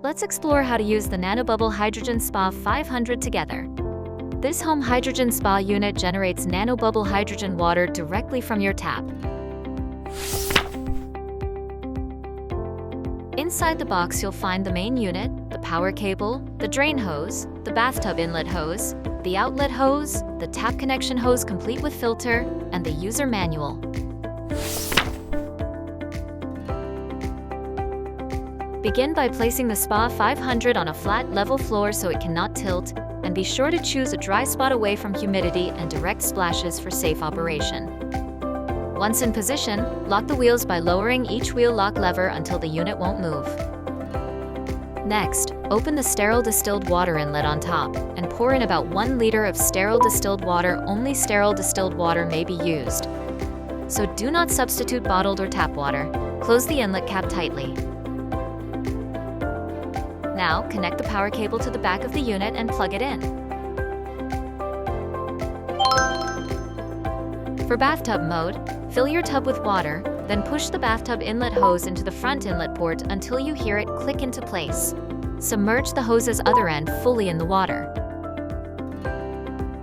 Let's explore how to use the NanoBubble Hydrogen Spa 500 together. This home hydrogen spa unit generates nanobubble hydrogen water directly from your tap. Inside the box, you'll find the main unit, the power cable, the drain hose, the bathtub inlet hose, the outlet hose, the tap connection hose complete with filter, and the user manual. Begin by placing the Spa 500 on a flat, level floor so it cannot tilt, and be sure to choose a dry spot away from humidity and direct splashes for safe operation. Once in position, lock the wheels by lowering each wheel lock lever until the unit won't move. Next, open the sterile distilled water inlet on top and pour in about 1 liter of sterile distilled water. Only sterile distilled water may be used, so do not substitute bottled or tap water. Close the inlet cap tightly. Now, connect the power cable to the back of the unit and plug it in. For bathtub mode, fill your tub with water, then push the bathtub inlet hose into the front inlet port until you hear it click into place. Submerge the hose's other end fully in the water.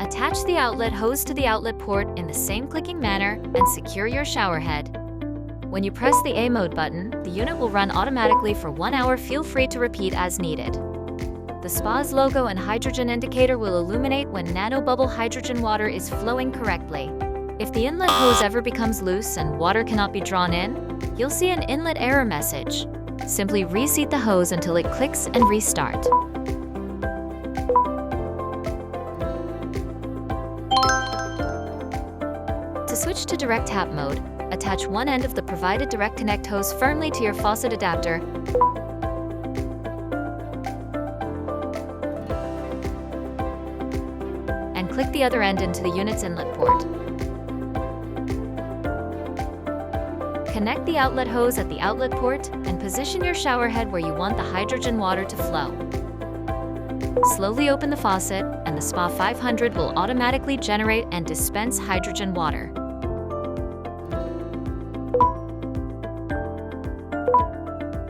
Attach the outlet hose to the outlet port in the same clicking manner and secure your shower head. When you press the A mode button, the unit will run automatically for 1 hour. Feel free to repeat as needed. The spa's logo and hydrogen indicator will illuminate when nanobubble hydrogen water is flowing correctly. If the inlet hose ever becomes loose and water cannot be drawn in, you'll see an inlet error message. Simply reseat the hose until it clicks and restart. To switch to direct tap mode, attach one end of the provided direct connect hose firmly to your faucet adapter and click the other end into the unit's inlet port. Connect the outlet hose at the outlet port and position your shower head where you want the hydrogen water to flow. Slowly open the faucet and the Spa 500 will automatically generate and dispense hydrogen water.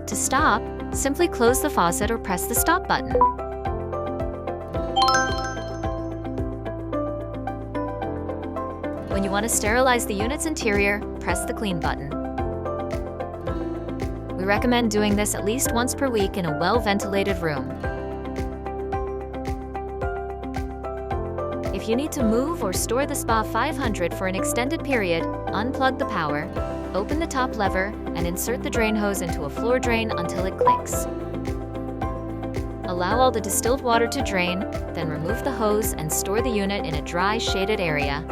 To stop, simply close the faucet or press the stop button. When you want to sterilize the unit's interior, press the clean button. We recommend doing this at least once per week in a well-ventilated room. If you need to move or store the Spa 500 for an extended period, unplug the power, open the top lever, and insert the drain hose into a floor drain until it clicks. Allow all the distilled water to drain, then remove the hose and store the unit in a dry, shaded area.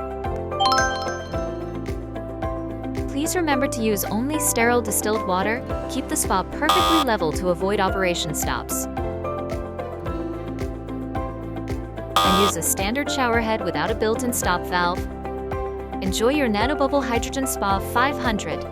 Please remember to use only sterile distilled water. Keep the spa perfectly level to avoid operation stops. And use a standard shower head without a built-in stop valve. Enjoy your NanoBubble Hydrogen Spa 500.